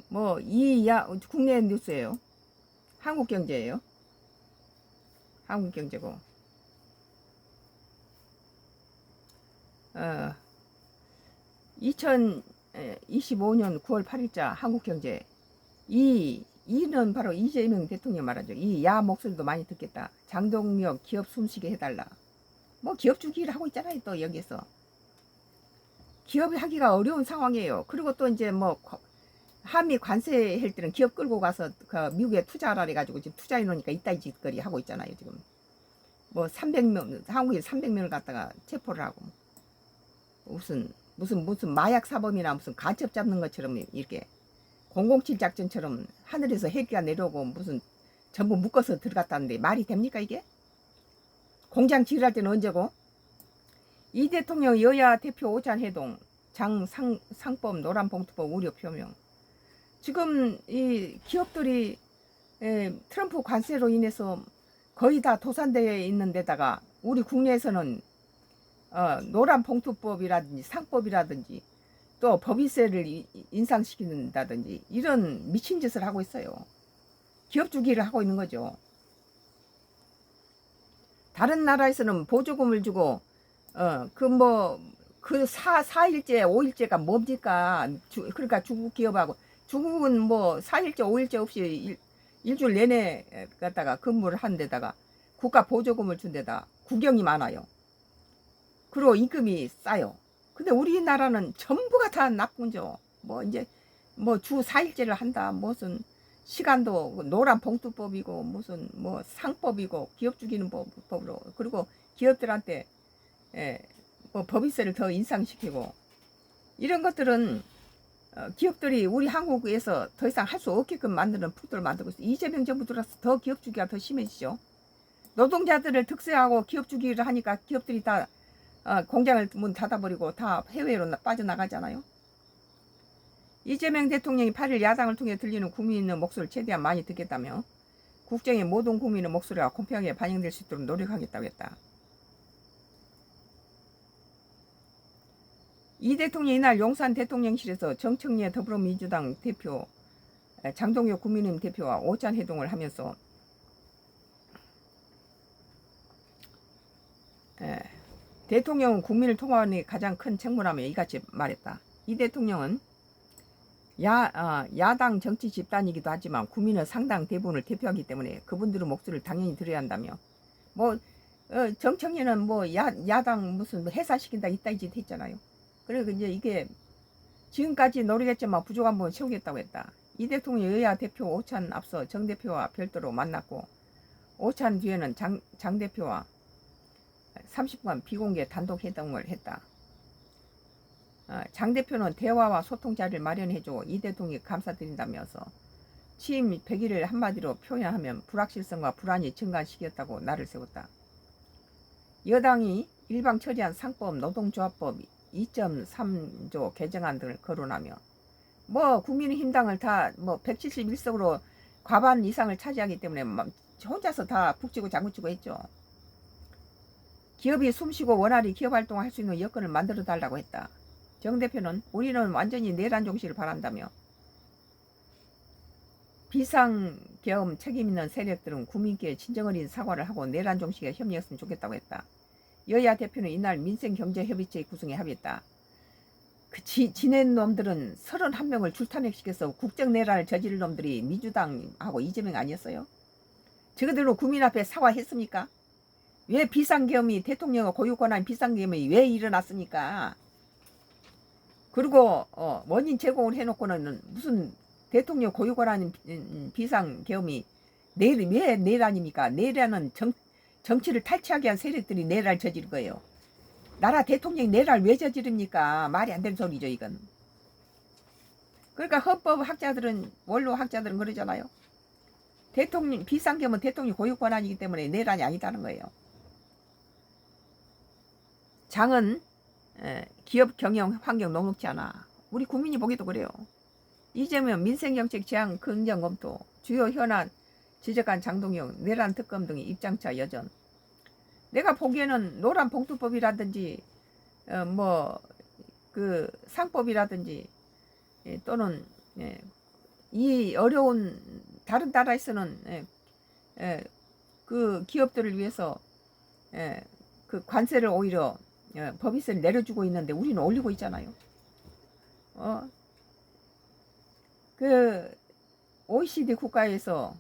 뭐 국내 뉴스예요. 한국경제예요. 한국경제고. 2025년 9월 8일자 한국경제. 이는 바로 이재명 대통령 말하죠. 이 야 목소리도 많이 듣겠다. 장동혁 기업 숨쉬게 해달라. 뭐 기업 주기를 하고 있잖아요. 또 여기서 기업이 하기가 어려운 상황이에요. 그리고 또 이제 뭐 한미 관세 할 때는 기업 끌고 가서 그 미국에 투자하라 해가지고 지금 투자해 놓으니까 이따위 짓거리 하고 있잖아요. 지금 뭐 300명 한국에 300명을 갖다가 체포를 하고 무슨 마약 사범이나 무슨 간첩 잡는 것처럼 이렇게 007 작전처럼 하늘에서 헬기가 내려오고 무슨 전부 묶어서 들어갔다는데 말이 됩니까 이게? 공장 지으할 때는 언제고? 이 대통령 여야 대표 오찬 회동 상법 노란봉투법 우려 표명. 지금 이 기업들이 트럼프 관세로 인해서 거의 다 도산되어 있는 데다가 우리 국내에서는 노란봉투법이라든지 상법이라든지 또 법인세를 인상시킨다든지 이런 미친 짓을 하고 있어요. 기업 주기를 하고 있는 거죠. 다른 나라에서는 보조금을 주고 그 4일째 5일째가 뭡니까? 그러니까 중국 기업하고 중국은 뭐 4일째 5일째 없이 일주일 내내 갖다가 근무를 한 데다가 국가 보조금을 준 데다 국영이 많아요. 그리고 임금이 싸요. 근데 우리나라는 전부가 다 나쁜죠. 뭐 이제 뭐 주 4일째를 한다. 무슨 시간도 노란 봉투법이고 무슨 뭐 상법이고 기업 죽이는 법으로 그리고 기업들한테 뭐 법인세를 더 인상시키고 이런 것들은 기업들이 우리 한국에서 더 이상 할 수 없게끔 만드는 풍토를 만들고 있어요. 이재명 정부 들어서 더 기업 주기가 더 심해지죠. 노동자들을 득세하고 기업 주기를 하니까 기업들이 다 공장을 문 닫아버리고 다 해외로 빠져나가잖아요. 이재명 대통령이 8일 야당을 통해 들리는 국민의 목소리를 최대한 많이 듣겠다며 국정의 모든 국민의 목소리가 공평하게 반영될 수 있도록 노력하겠다고 했다. 이 대통령이 이날 용산 대통령실에서 정청래 더불어민주당 대표 장동혁 국민의힘 대표와 오찬 회동을 하면서 대통령은 국민을 통합하는 가장 큰 책무라며 이같이 말했다. 이 대통령은 야당 정치 집단이기도 하지만 국민의 상당 대부분을 대표하기 때문에 그분들의 목소리를 당연히 들어야 한다며 뭐 정청래는 뭐 야당 무슨 해산시킨다 이따위 짓 했잖아요. 그리고 이제 이게 지금까지 노력했지만 부족한 부분 채우겠다고 했다. 이 대통령 여야 대표 오찬 앞서 정 대표와 별도로 만났고 오찬 뒤에는 장 대표와 30분 비공개 단독 회동을 했다. 장 대표는 대화와 소통 자리를 마련해주고 이 대통령이 감사드린다면서 취임 100일을 한마디로 표현하면 불확실성과 불안이 증가시켰다고 날을 세웠다. 여당이 일방 처리한 상법 노동조합법 2.3조 개정안 등을 거론하며 뭐 국민의힘당을 다 뭐 171석으로 과반 이상을 차지하기 때문에 혼자서 다 북치고 장구치고 했죠. 기업이 숨쉬고 원활히 기업 활동을 할 수 있는 여건을 만들어 달라고 했다. 정 대표는 우리는 완전히 내란 종식을 바란다며 비상계엄 책임 있는 세력들은 국민께 진정어린 사과를 하고 내란 종식에 협력했으면 좋겠다고 했다. 여야 대표는 이날 민생경제협의체 구성에 합의했다. 지낸 놈들은 31명을 줄탄핵시켜서 국정내란을 저지른 놈들이 민주당하고 이재명 아니었어요? 저거들로 국민 앞에 사과했습니까? 왜 비상계엄이 대통령의 고유권한 비상계엄이 왜 일어났습니까? 그리고 원인 제공을 해놓고는 무슨 대통령 고유권한 비상계엄이 왜 내란입니까? 내란은 정치를 탈취하게 한 세력들이 내란을 저지른 거예요. 나라 대통령이 내란을 왜 저지릅니까? 말이 안 되는 소리죠 이건. 그러니까 헌법학자들은 원로학자들은 그러잖아요. 대통령 비상계엄은 대통령 고유권한이기 때문에 내란이 아니다는 거예요. 장은 기업 경영 환경 녹록지 않아. 우리 국민이 보기도 그래요. 이재명 민생정책 제안 긍정 검토 주요 현안 지적한 장동혁 내란 특검 등의 입장차 여전. 내가 보기에는 노란 봉투법이라든지 뭐 그 상법이라든지 또는 예, 이 어려운 다른 나라에서는 그 기업들을 위해서 그 관세를 오히려 법인세를 내려주고 있는데 우리는 올리고 있잖아요. 그 OECD 국가에서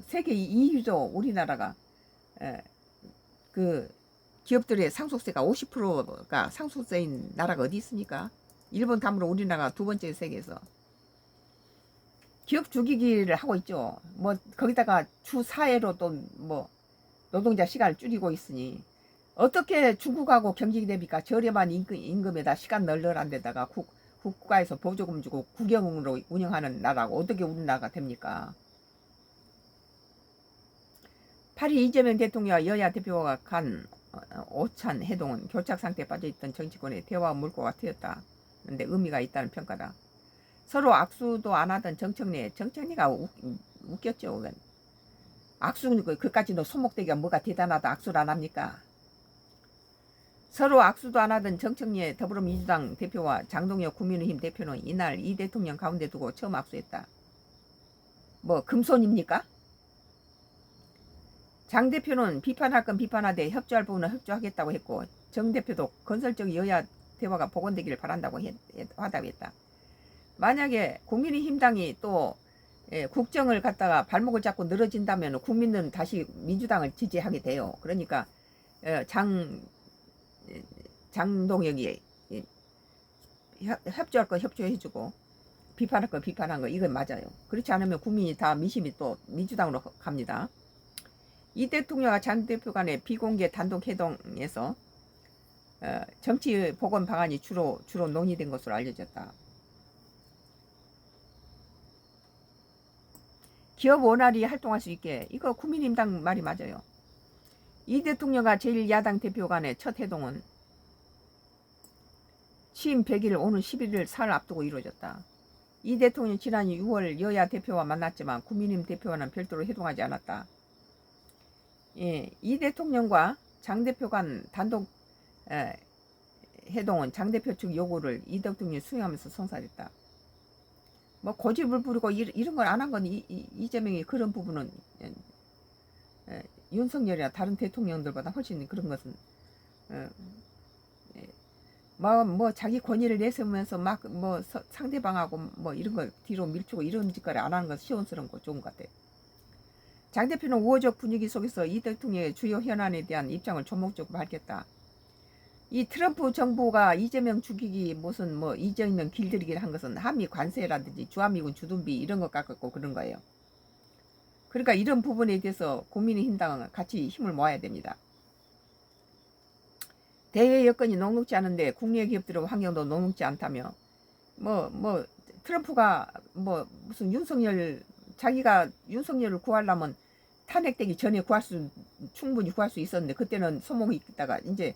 세계 2위죠. 우리나라가 그 기업들의 상속세가 50%가 상속세인 나라가 어디 있습니까? 일본 다음으로 우리나라가 두 번째 세계에서 기업 죽이기를 하고 있죠. 뭐 거기다가 주 4회로 또 뭐 노동자 시간을 줄이고 있으니 어떻게 중국하고 경쟁이 됩니까? 저렴한 임금에다 시간 널널한 데다가 국가에서 보조금 주고 국영으로 운영하는 나라고 어떻게 우리나라가 됩니까? 8일 이재명 대통령과 여야 대표가 간 오찬 해동은 교착 상태에 빠져있던 정치권의 대화 물꼬가 트였다. 그런데 의미가 있다는 평가다. 서로 악수도 안 하던 정청래가 웃겼죠. 악수 그까지 너 손목대기가 뭐가 대단하다 악수를 안 합니까? 서로 악수도 안 하던 정청래 더불어민주당 대표와 장동혁 국민의힘 대표는 이날 이 대통령 가운데 두고 처음 악수했다. 뭐 금손입니까? 장 대표는 비판할 건 비판하되 협조할 부분은 협조하겠다고 했고 정 대표도 건설적 여야 대화가 복원되기를 바란다고 화답했다. 만약에 국민의힘당이 또 국정을 갖다가 발목을 잡고 늘어진다면 국민은 다시 민주당을 지지하게 돼요. 그러니까 장동혁이 협조할 거 협조해주고 비판할 거 비판한 거 이건 맞아요. 그렇지 않으면 국민이 다 민심이 또 민주당으로 갑니다. 이 대통령과 장 대표 간의 비공개 단독 회동에서 정치 복원 방안이 주로 논의된 것으로 알려졌다. 기업 원활히 활동할 수 있게 이거 국민의힘당 말이 맞아요. 이 대통령과 제1야당 대표 간의 첫 회동은 취임 100일 오는 11일 사흘 앞두고 이루어졌다. 이 대통령 지난 6월 여야 대표와 만났지만 국민의힘 대표와는 별도로 회동하지 않았다. 이 대통령과 장 대표 간 단독 회동은 장 대표 측 요구를 이 대통령이 수행하면서 성사됐다. 뭐 고집을 부리고 이런 걸 안 한 건 이재명이 그런 부분은 윤석열이나 다른 대통령들보다 훨씬 그런 것은 뭐 자기 권위를 내세우면서 막 뭐 상대방하고 뭐 이런 걸 뒤로 밀치고 이런 짓거리 안 하는 건 시원스럽고 좋은 것 같아요. 장 대표는 우호적 분위기 속에서 이 대통령의 주요 현안에 대한 입장을 조목적으로 밝혔다. 이 트럼프 정부가 이재명 죽이기 무슨 뭐 이재명 길들이기를 한 것은 한미 관세라든지 주한미군 주둔비 이런 것 같고 그런 거예요. 그러니까 이런 부분에 대해서 국민의힘당은 같이 힘을 모아야 됩니다. 대외 여건이 녹록지 않은데 국내 기업들의 환경도 녹록지 않다며 뭐 트럼프가 뭐 무슨 자기가 윤석열을 구하려면 탄핵되기 전에 충분히 구할 수 있었는데 그때는 소목이 있다가 이제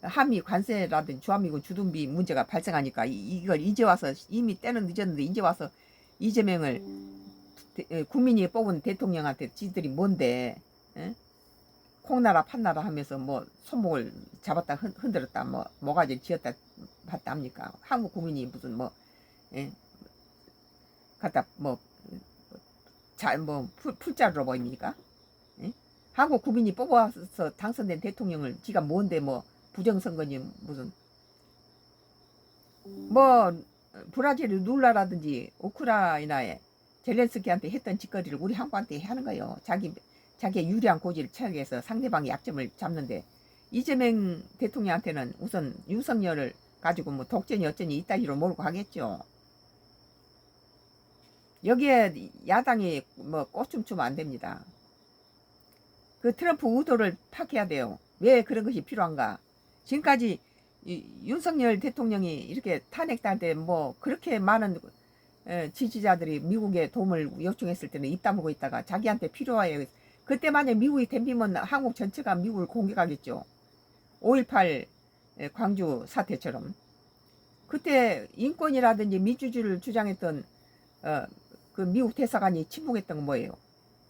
한미 관세라든지 주한미군 주둔비 문제가 발생하니까 이걸 이제 와서 이미 때는 늦었는데 이제 와서 이재명을 국민이 뽑은 대통령한테 지들이 뭔데 콩나라 판나라 하면서 뭐 손목을 잡았다 흔들었다 뭐 모가지를 쥐었다 봤다 합니까? 한국 국민이 무슨 뭐 갖다 뭐 풀자루로 보입니까? 한국 국민이 뽑아서 당선된 대통령을 지가 뭔데 뭐 부정선거니 무슨 뭐 브라질 룰라라든지 우크라이나에 젤렌스키한테 했던 짓거리를 우리 한국한테 하는 거예요. 자기의 유리한 고지를 채우기 위해서 상대방의 약점을 잡는데 이재명 대통령한테는 우선 윤석열을 가지고 뭐 독재니 어쩌니 이따위로 몰고 가겠죠. 여기에 야당이 뭐 꽃춤추면 안 됩니다. 그 트럼프 의도를 파악해야 돼요. 왜 그런 것이 필요한가? 지금까지 윤석열 대통령이 이렇게 탄핵될 때 뭐 그렇게 많은 지지자들이 미국에 도움을 요청했을 때는 입 다물고 있다가 자기한테 필요해. 그때 만약 미국이 덤비면 한국 전체가 미국을 공격하겠죠. 5.18 광주 사태처럼. 그때 인권이라든지 민주주의를 주장했던 그 미국 대사관이 침묵했던 건 뭐예요?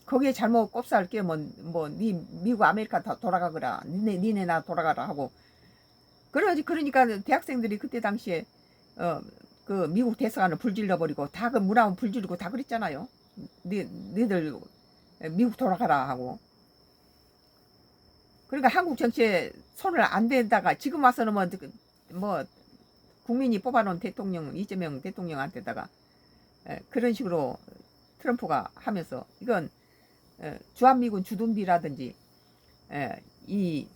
거기에 잘못 꼽살 끼면 뭐 미국 아메리카 다 돌아가거라. 니네 나 돌아가라 하고. 그러니까 대학생들이 그때 당시에 그 미국 대사관을 불질러버리고 다 그 문화원 불지르고 다 그랬잖아요. 니들 미국 돌아가라 하고. 그러니까 한국 정치에 손을 안 댄다가 지금 와서는 뭐 국민이 뽑아놓은 대통령 이재명 대통령한테다가 그런 식으로 트럼프가 하면서 이건 주한미군 주둔비라든지 이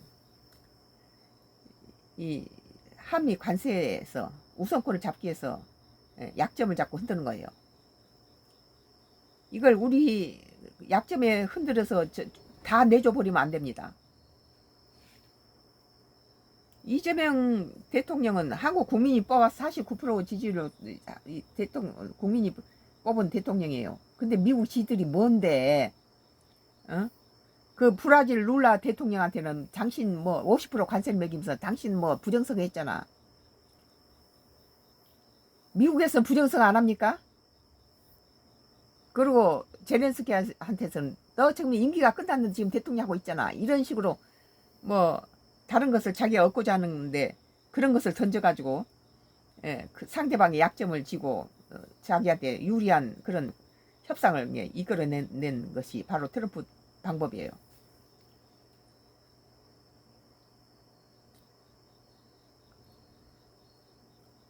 한미 관세에서 우선권을 잡기 위해서 약점을 잡고 흔드는 거예요. 이걸 우리 약점에 흔들어서 다 내줘 버리면 안 됩니다. 이재명 대통령은 한국 국민이 뽑아서 49% 지지율로 국민이 뽑은 대통령이에요. 근데 미국 지들이 뭔데? 그 브라질 룰라 대통령한테는 당신 뭐 50% 관세를 매기면서 당신 뭐 부정선거 했잖아. 미국에서 부정선거 안 합니까? 그리고 제렌스키한테서는 너 지금 임기가 끝났는데 지금 대통령 하고 있잖아. 이런 식으로 뭐 다른 것을 자기가 얻고자 하는데 그런 것을 던져가지고 그 상대방의 약점을 쥐고 자기한테 유리한 그런 협상을 이끌어낸 것이 바로 트럼프 방법이에요.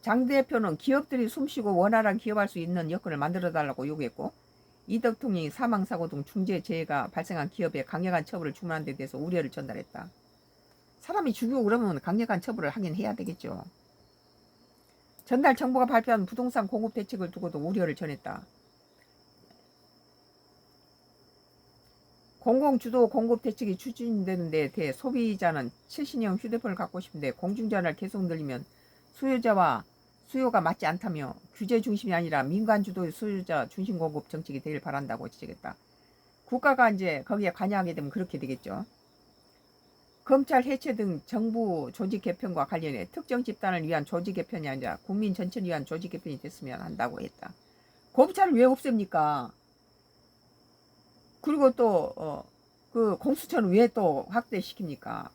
장 대표는 기업들이 숨쉬고 원활하게 기업할 수 있는 여건을 만들어달라고 요구했고, 이 대통령이 사망사고 등 중재 재해가 발생한 기업에 강력한 처벌을 주문한 데 대해서 우려를 전달했다. 사람이 죽이고 그러면 강력한 처벌을 하긴 해야 되겠죠. 전날 정부가 발표한 부동산 공급 대책을 두고도 우려를 전했다. 공공주도 공급 대책이 추진되는 데 대해 소비자는 최신형 휴대폰을 갖고 싶은데 공중전화를 계속 늘리면 수요자와 수요가 맞지 않다며 규제 중심이 아니라 민간 주도의 수요자 중심 공급 정책이 되길 바란다고 지적했다. 국가가 이제 거기에 관여하게 되면 그렇게 되겠죠. 검찰 해체 등 정부 조직 개편과 관련해 특정 집단을 위한 조직 개편이 아니라 국민 전체를 위한 조직 개편이 됐으면 한다고 했다. 검찰을 왜 없앱니까? 그리고 또 그 공수처는 왜 또 확대시킵니까?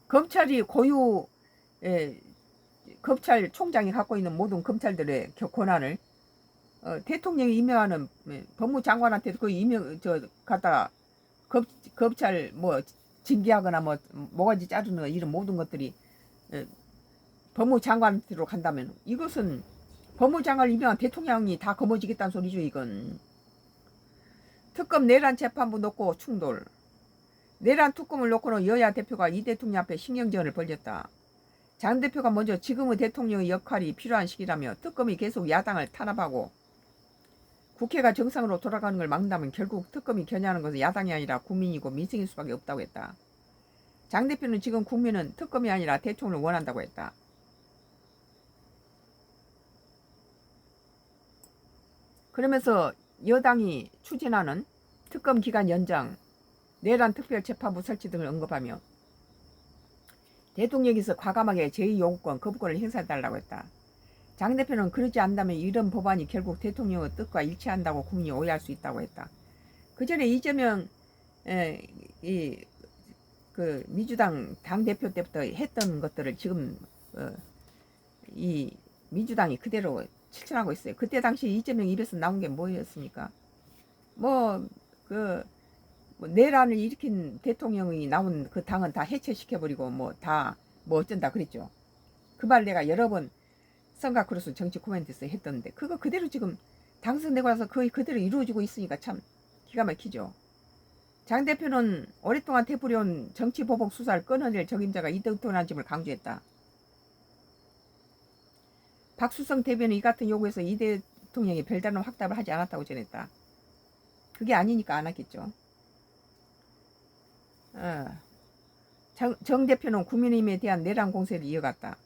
검찰이 고유 검찰총장이 갖고 있는 모든 검찰들의 권한을 대통령이 임명하는 법무장관한테도 그 갖다가 검찰 뭐 징계하거나 뭐 모가지 자르는 이런 모든 것들이 법무장관한테로 간다면 이것은 법무장관을 임명한 대통령이 다 거머쥐겠다는 소리죠. 이건 특검 내란 재판부 놓고 충돌. 내란 특검을 놓고는 여야 대표가 이 대통령 앞에 신경전을 벌였다. 장 대표가 먼저 지금의 대통령의 역할이 필요한 시기라며 특검이 계속 야당을 탄압하고 국회가 정상으로 돌아가는 걸 막는다면 결국 특검이 겨냥하는 것은 야당이 아니라 국민이고 민생일 수밖에 없다고 했다. 장 대표는 지금 국민은 특검이 아니라 대통령을 원한다고 했다. 그러면서 여당이 추진하는 특검 기간 연장, 내란 특별재판부 설치 등을 언급하며 대통령께서 과감하게 제2요구권, 거부권을 행사해달라고 했다. 장 대표는 그러지 않다면 이런 법안이 결국 대통령의 뜻과 일치한다고 국민이 오해할 수 있다고 했다. 그 전에 이재명 그 민주당 당 대표 때부터 했던 것들을 지금 이 민주당이 그대로 실천하고 있어요. 그때 당시 이재명 입에서 나온 게 뭐였습니까? 뭐 내란을 일으킨 대통령이 나온 그 당은 다 해체시켜버리고 뭐 어쩐다 그랬죠. 그 말 내가 여러 번 선각크로스 정치 코멘트에서 했던데 그거 그대로 지금 당선되고 나서 거의 그대로 이루어지고 있으니까 참 기가 막히죠. 장 대표는 오랫동안 되풀이온 정치 보복 수사를 끊어낼 적임자가 이 대통령이라는 점을 강조했다. 박수성 대변인 이 같은 요구에서 이 대통령이 별다른 확답을 하지 않았다고 전했다. 그게 아니니까 안 하겠죠. 정 대표는 국민의힘에 대한 내란 공세를 이어갔다.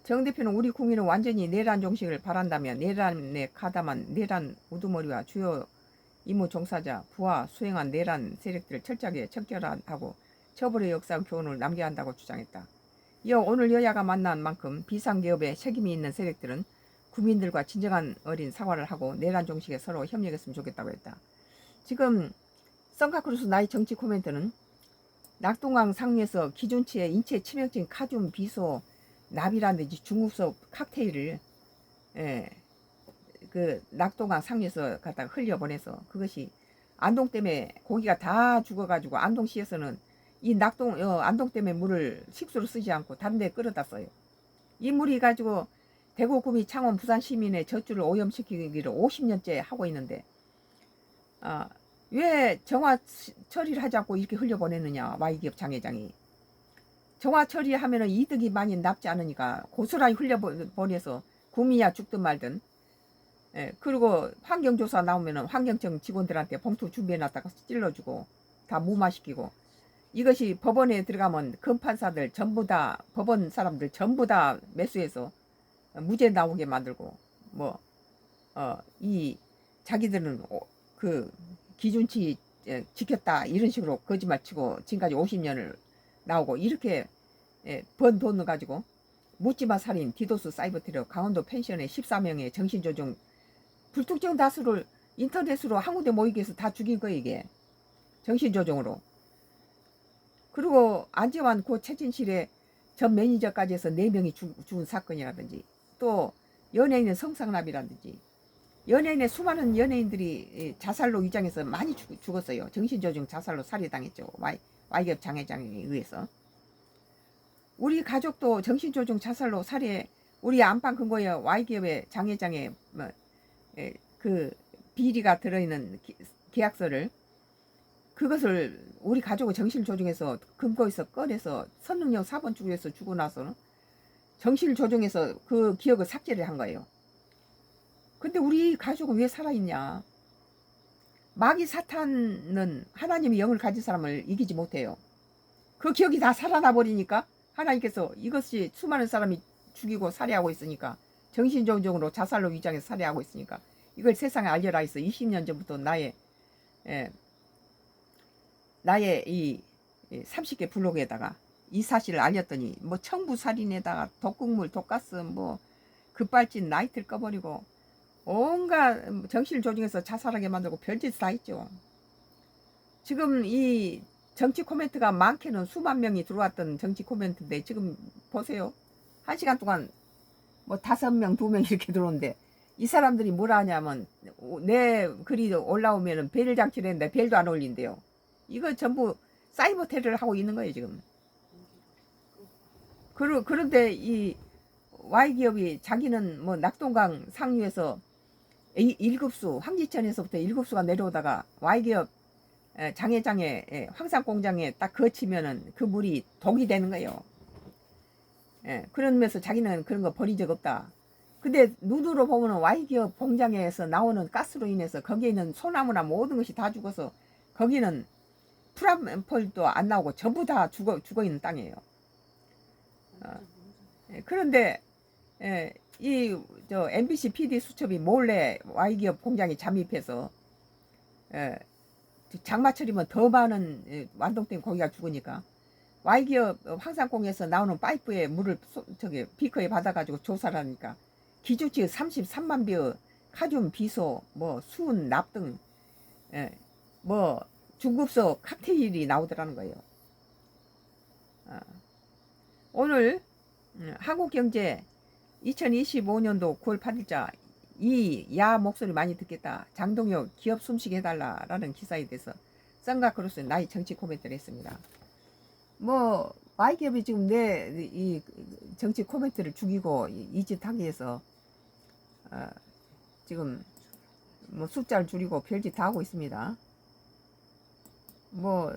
정 대표는 우리 국민은 완전히 내란 종식을 바란다며 내란에 가담한 내란 우두머리와 주요 임무 종사자, 부하, 수행한 내란 세력들을 철저하게 척결하고 처벌의 역사 교훈을 남겨야 한다고 주장했다. 이어 오늘 여야가 만난 만큼 비상기업에 책임이 있는 세력들은 국민들과 진정한 어린 사과를 하고 내란 종식에 서로 협력했으면 좋겠다고 했다. 지금 선카크루스 나의 정치 코멘트는 낙동강 상류에서 기준치의 인체 치명적인 카듐 비소 납이라든지 중국서 칵테일을 예, 그 낙동강 상류에서 갖다가 흘려보내서 그것이 안동 때문에 고기가 다 죽어가지고 안동시에서는 이 안동 때문에 물을 식수로 쓰지 않고 다른 데 끌어다 써요. 이 물이 가지고 대구, 구미, 창원, 부산 시민의 젖줄을 오염시키기를 50년째 하고 있는데 왜 정화 처리를 하지 않고 이렇게 흘려보내느냐. Y기업 장회장이 정화 처리하면 이득이 많이 남지 않으니까 고스란히 흘려보내서 구미야 죽든 말든. 예, 그리고 환경조사 나오면은 환경청 직원들한테 봉투 준비해놨다가 찔러주고 다 무마시키고, 이것이 법원에 들어가면 검판사들 전부 다, 법원 사람들 전부 다 매수해서 무죄 나오게 만들고, 이 자기들은 그 기준치 지켰다 이런 식으로 거짓말 치고 지금까지 50년을 나오고, 이렇게 번 돈을 가지고 묻지마 살인, 디도스 사이버 테러, 강원도 펜션에 14명의 정신조종 불특정 다수를 인터넷으로 한 군데 모이게 해서 다 죽인 거예요, 이게. 정신조종으로. 그리고 안재환 고 최진실의 전 매니저까지 해서 4명이 죽은 사건이라든지, 또 연예인의 성상납이라든지, 연예인의 수많은 연예인들이 자살로 위장해서 많이 죽었어요. 정신조종 자살로 살해당했죠. Y기업 장회장에 의해서. 우리 가족도 정신조종 자살로 살해, 우리 안방 근거에 Y기업의 장회장에 그 비리가 들어있는 계약서를, 그것을 우리 가족을 정신조종해서 근거에서 꺼내서 선릉역 4번 출구에서 주고 나서는 정신조종해서 그 기억을 삭제를 한 거예요. 근데 우리 가족은 왜 살아있냐. 마귀 사탄은 하나님의 영을 가진 사람을 이기지 못해요. 그 기억이 다 살아나 버리니까 하나님께서 이것이 수많은 사람이 죽이고 살해하고 있으니까, 정신조종으로 자살로 위장해서 살해하고 있으니까 이걸 세상에 알려라 해서 20년 전부터 나의 이 30개 블로그에다가 이 사실을 알렸더니 뭐 청부살인에다가 독극물, 독가스, 뭐 급발진, 라이트를 꺼버리고 온갖 정신을 조종해서 자살하게 만들고 별짓 다 했죠. 지금 이 정치 코멘트가 많게는 수만 명이 들어왔던 정치 코멘트인데, 지금 보세요. 1시간 동안 뭐 5명, 2명 이렇게 들어오는데, 이 사람들이 뭐라 하냐면 내 글이 올라오면은 벨 장치를 했는데 벨도 안 올린대요. 이거 전부 사이버 테러를 하고 있는 거예요, 지금. 그런데 이 Y기업이 자기는 뭐 낙동강 상류에서 1급수, 황지천에서부터 1급수가 내려오다가 Y기업 장회장에 황산공장에 딱 거치면은 그 물이 독이 되는 거예요. 그러면서 자기는 그런 거 버린 적 없다. 근데 눈으로 보면은 Y기업 공장에서 나오는 가스로 인해서 거기에 있는 소나무나 모든 것이 다 죽어서 거기는 프라폴도 안 나오고 전부 다 죽어 있는 땅이에요. 그런데 이 MBC PD 수첩이 몰래 Y기업 공장에 잠입해서 장마철이면 더 많은 완동된 고기가 죽으니까 Y기업 황산공에서 나오는 파이프에 물을 비커에 받아가지고 조사를 하니까 기준치 33만 벼 카륨, 비소, 뭐 수은, 납 등 뭐 중급서 칵테일이 나오더라는 거예요. 오늘 한국경제 2025년도 9월 8일자 이 야 목소리 많이 듣겠다. 장동혁 기업 숨쉬게 해달라라는 기사에 대해서 썬가크로스 나의 정치 코멘트를 했습니다. 뭐 Y기업이 지금 내 이 정치 코멘트를 죽이고 이 짓 하기 위해서 지금 뭐 숫자를 줄이고 별짓 다 하고 있습니다. 뭐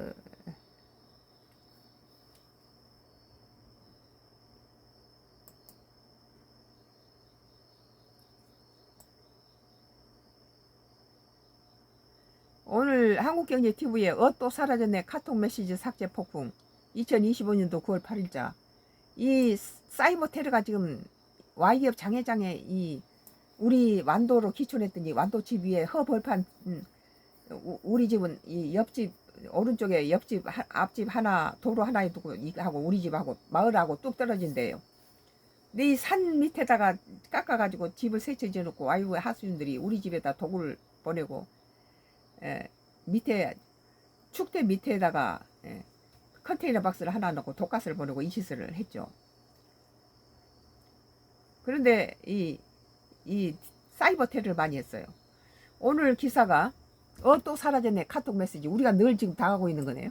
오늘 한국경제TV에 또 사라졌네 카톡 메시지 삭제 폭풍 2025년도 9월 8일자 이 사이버 테러가 지금 Y기업 장회장에 이 우리 완도로 기촌했더니 완도 집 위에 허벌판 우리 집은 이 옆집 오른쪽에 옆집 앞집 하나 도로 하나에 두고 하고 우리 집하고 마을하고 뚝 떨어진대요. 근데 이 산 밑에다가 깎아가지고 집을 세채 지어놓고 와이프 하수인들이 우리 집에다 도구를 보내고 밑에 축대 밑에다가 컨테이너 박스를 하나 넣고 독가스를 보내고 이 짓을 했죠. 그런데 이 사이버 테러를 많이 했어요. 오늘 기사가 또 사라졌네. 카톡 메시지. 우리가 늘 지금 당하고 있는 거네요.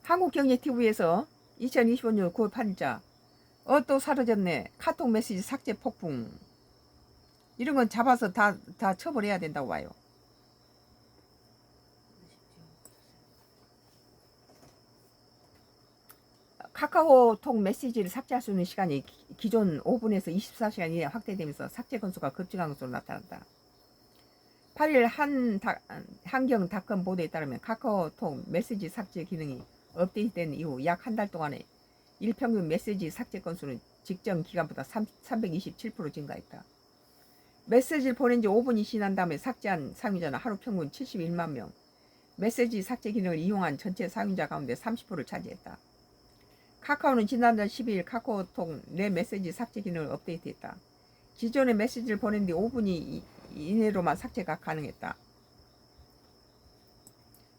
한국경제TV에서 2025년 9월 8일자 또 사라졌네. 카톡 메시지 삭제 폭풍. 이런 건 잡아서 다 처벌해야 된다고 봐요. 카카오톡 메시지를 삭제할 수 있는 시간이 기존 5분에서 24시간 이내 확대되면서 삭제 건수가 급증한 것으로 나타났다. 8일 한경닷컴 보도에 따르면 카카오톡 메시지 삭제 기능이 업데이트된 이후 약 한 달 동안에 일평균 메시지 삭제 건수는 직전 기간보다 327% 증가했다. 메시지를 보낸 지 5분이 지난 다음에 삭제한 사용자는 하루 평균 71만 명, 메시지 삭제 기능을 이용한 전체 사용자 가운데 30%를 차지했다. 카카오는 지난달 12일 카카오톡 내 메시지 삭제 기능을 업데이트했다. 기존의 메시지를 보낸 뒤 5분 이내로만 삭제가 가능했다.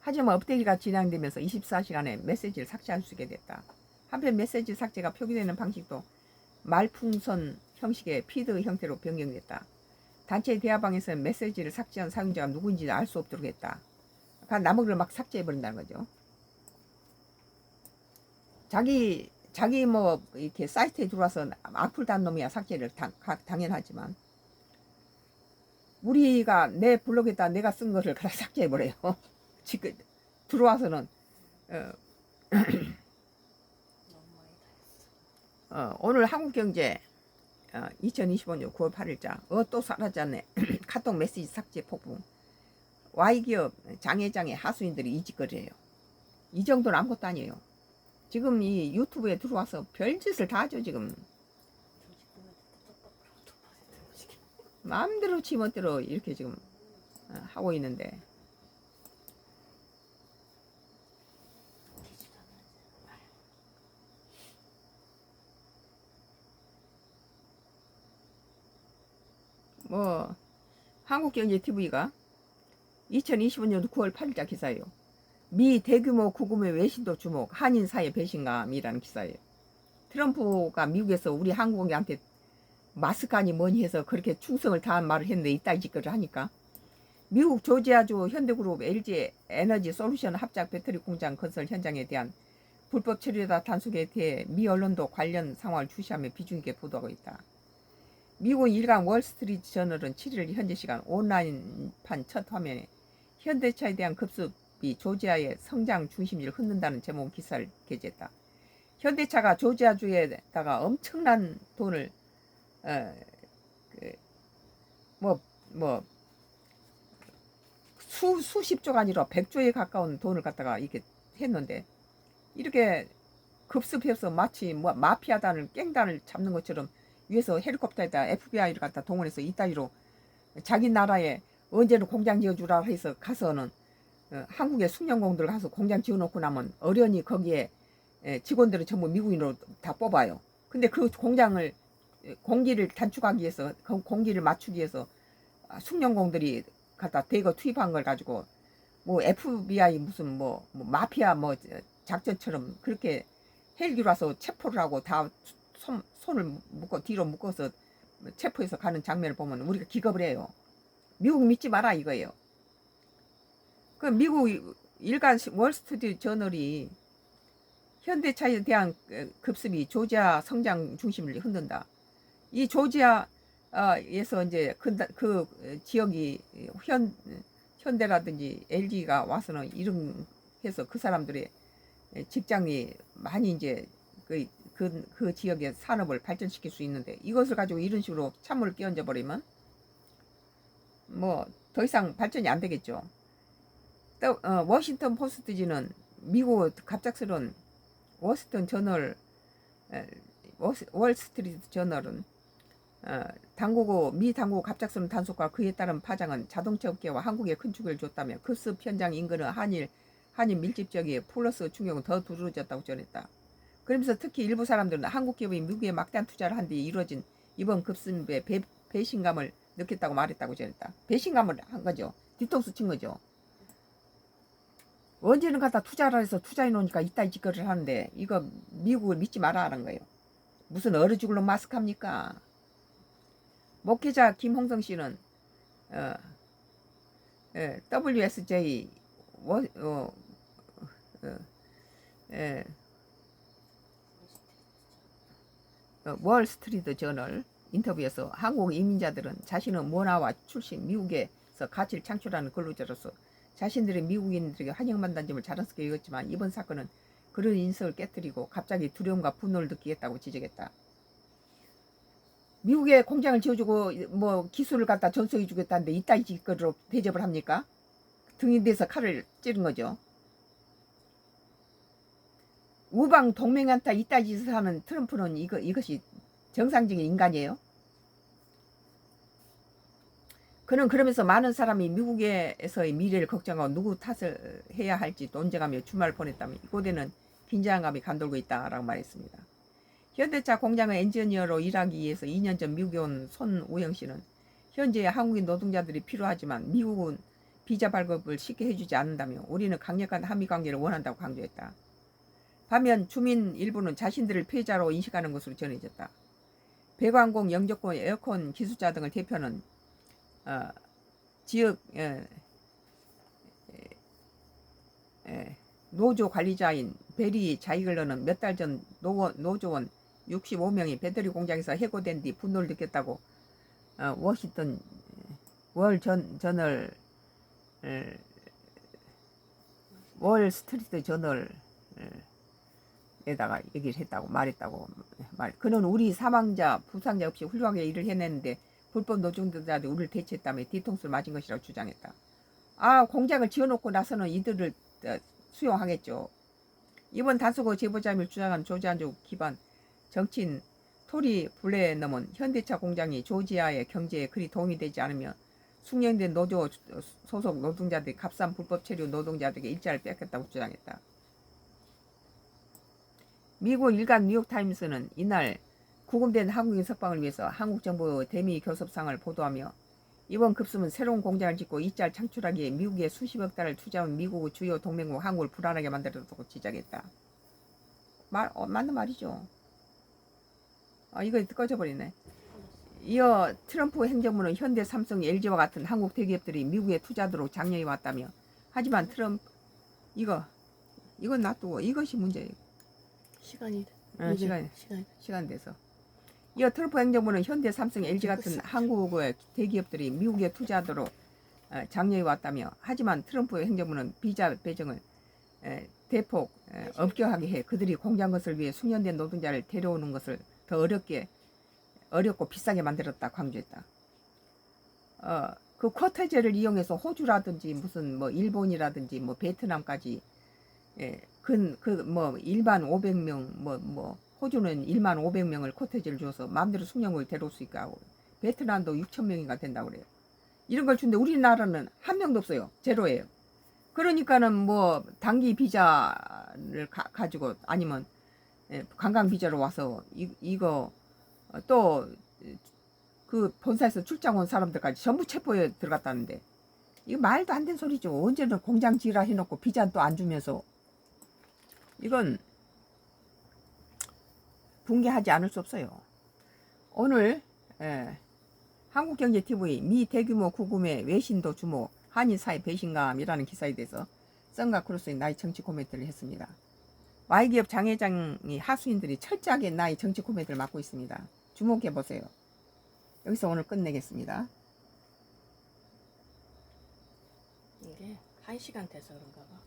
하지만 업데이트가 진행되면서 24시간에 메시지를 삭제할 수 있게 됐다. 한편 메시지 삭제가 표기되는 방식도 말풍선 형식의 피드 형태로 변경됐다. 단체 대화방에서는 메시지를 삭제한 사용자가 누구인지 알 수 없도록 했다. 그러니까 나머지를 막 삭제해버린다는 거죠. 자기 뭐 이렇게 사이트에 들어와서 악플 단 놈이야 삭제를 당연하지만 우리가 내 블로그에다 내가 쓴 것을 그냥 삭제해버려요. 지금 들어와서는 오늘 한국경제 2025년 9월 8일자 또 사라졌네. 카톡 메시지 삭제 폭풍. Y기업 장회장의 하수인들이 이직거리예요. 이 정도는 아무것도 아니에요. 지금 이 유튜브에 들어와서 별짓을 다 하죠. 지금 마음대로 지멋대로 이렇게 지금 하고 있는데 뭐 한국경제TV가 2025년 9월 8일자 기사예요. 미 대규모 구금의 외신도 주목, 한인 사회 배신감이라는 기사예요. 트럼프가 미국에서 우리 한국인한테 마스크니 뭐니 해서 그렇게 충성을 다한 말을 했는데 이따위 짓거리를 하니까 미국 조지아주 현대그룹 LG 에너지 솔루션 합작 배터리 공장 건설 현장에 대한 불법 처리다 단속에 대해 미 언론도 관련 상황을 주시하며 비중 있게 보도하고 있다. 미국 일간 월스트리트 저널은 7일 현재 시간 온라인판 첫 화면에 현대차에 대한 급습이 조지아의 성장 중심지를 흔든다는 제목 기사를 게재했다. 현대차가 조지아주에다가 엄청난 돈을 수십조가 아니라 100조에 가까운 돈을 갖다가 이렇게 했는데 이렇게 급습해서 마치 뭐 마피아단을 깽단을 잡는 것처럼 위에서 헬리콥터에다 FBI를 갖다 동원해서 이따위로 자기 나라에 언제는 공장 지어주라 해서 가서는 한국의 숙련공들 가서 공장 지어놓고 나면 어련히 거기에 직원들은 전부 미국인으로 다 뽑아요. 근데 그 공장을 공기를 단축하기 위해서 공기를 맞추기 위해서 숙련공들이 갖다 대거 투입한 걸 가지고 뭐 FBI 무슨 뭐 마피아 뭐 작전처럼 그렇게 헬기로 와서 체포를 하고 다 손을 묶어 뒤로 묶어서 체포해서 가는 장면을 보면 우리가 기겁을 해요. 미국 믿지 마라 이거예요. 그 미국 일간 월스트리트 저널이 현대차에 대한 급습이 조지아 성장 중심을 흔든다. 이 조지아에서 이제 그 지역이 현대라든지 LG가 와서는 이런 해서 그 사람들의 직장이 많이 이제 그 지역의 산업을 발전시킬 수 있는데 이것을 가지고 이런 식으로 찬물을 끼얹어 버리면 뭐 더 이상 발전이 안 되겠죠. 또 워싱턴 포스트지는 미국 갑작스러운 워싱턴 저널 월스트리트 저널은 미 당국 갑작스러운 단속과 그에 따른 파장은 자동차 업계와 한국에 큰 충격을 줬다며 급습 현장 인근은 한인 밀집 지역에 플러스 충격은 더 두드러졌다고 전했다. 그러면서 특히 일부 사람들은 한국 기업이 미국에 막대한 투자를 한 뒤 이루어진 이번 급습에 배신감을 느꼈다고 말했다고 전했다. 배신감을 한 거죠. 뒤통수 친 거죠. 언제는 갖다 투자를 해서 투자해 놓으니까 이따 짓거리를 하는데 이거 미국을 믿지 마라 하는 거예요. 무슨 얼어 죽을 놈 마스크 합니까? 목회자 김홍성 씨는 WSJ 월스트리트 저널 인터뷰에서 한국 이민자들은 자신의 문화와 출신 미국에서 가치를 창출하는 근로자로서 자신들의 미국인들에게 환영받는 점을 자랑스럽게 여겼지만 이번 사건은 그런 인식을 깨뜨리고 갑자기 두려움과 분노를 느끼겠다고 지적했다. 미국에 공장을 지어주고 뭐 기술을 갖다 전수해 주겠다는데 이따위 짓거리로 대접을 합니까? 등에 대서 칼을 찌른 거죠. 우방 동맹한테 이따위 짓을 하는 트럼프는 이것이 정상적인 인간이에요? 그는 그러면서 많은 사람이 미국에서의 미래를 걱정하고 누구 탓을 해야 할지 논쟁하며 주말을 보냈다며 이곳에는 긴장감이 감돌고 있다라고 말했습니다. 현대차 공장의 엔지니어로 일하기 위해서 2년 전 미국에 온 손우영 씨는 현재 한국인 노동자들이 필요하지만 미국은 비자 발급을 쉽게 해주지 않는다며 우리는 강력한 한미 관계를 원한다고 강조했다. 반면 주민 일부는 자신들을 피해자로 인식하는 것으로 전해졌다. 배관공, 영조권, 에어컨 기술자 등을 대표하는 지역 노조 관리자인 베리 자이글러는 몇 달 전 노조원 65명이 배터리 공장에서 해고된 뒤 분노를 느꼈다고 워싱턴 월 스트리트 저널에다가 얘기를 했다고 말했다고 그는 우리 사망자 부상자 없이 훌륭하게 일을 해냈는데 불법 노동자들이 우리를 대체했다며 뒤통수를 맞은 것이라고 주장했다. 공장을 지어놓고 나서는 이들을 수용하겠죠. 이번 단속의 제보자임을 주장한 조지아주 기반 정치인 토리 블레넘은 현대차 공장이 조지아의 경제에 그리 도움이 되지 않으며 숙련된 노조 소속 노동자들이 값싼 불법 체류 노동자들에게 일자를 뺏겼다고 주장했다. 미국 일간 뉴욕타임스는 이날 구금된 한국인 석방을 위해서 한국 정부 대미 교섭상을 보도하며 이번 급습은 새로운 공장을 짓고 일자를 창출하기에 미국에 수십억 달러를 투자한 미국의 주요 동맹국 한국을 불안하게 만들었다고 지적했다. 맞는 말이죠. 이거 꺼져버리네. 이어 트럼프 행정부는 현대, 삼성, LG와 같은 한국 대기업들이 미국에 투자하도록 장려해 왔다며 하지만 트럼프 이건 놔두고 이것이 문제예요. 시간 돼서. 이어 트럼프 행정부는 현대, 삼성, LG 같은 한국의 대기업들이 미국에 투자하도록 장려해 왔다며 하지만 트럼프 행정부는 비자 배정을 대폭 엄격하게 해 그들이 공장 것을 위해 숙련된 노동자를 데려오는 것을 더 어렵고 비싸게 만들었다 강조했다. 그 쿼터제를 이용해서 호주라든지 무슨 뭐 일본이라든지 뭐 베트남까지 뭐 일반 500명 호주는 1만 500명을 쿼터제를 줘서 마음대로 숙련을 데려올 수 있게 하고 베트남도 6,000명인가 된다고 그래요. 이런 걸 주는데 우리나라는 한 명도 없어요. 제로예요. 그러니까는 뭐 단기 비자를 가지고 아니면 관광 비자로 와서 이거 또 그 본사에서 출장 온 사람들까지 전부 체포에 들어갔다는데 이거 말도 안 되는 소리죠. 언제는 공장 지으라 해놓고 비자는 또 안 주면서 이건 붕괴하지 않을 수 없어요. 오늘 한국경제TV 미 대규모 구금의 외신도 주목 한일 사회 배신감이라는 기사에 대해서 썬과 크루스의 나의 정치 코멘트를 했습니다. Y기업 장회장이 하수인들이 철저하게 나의 정치 코멘트를 맡고 있습니다. 주목해보세요. 여기서 오늘 끝내겠습니다. 이게 1시간 돼서 그런가 봐.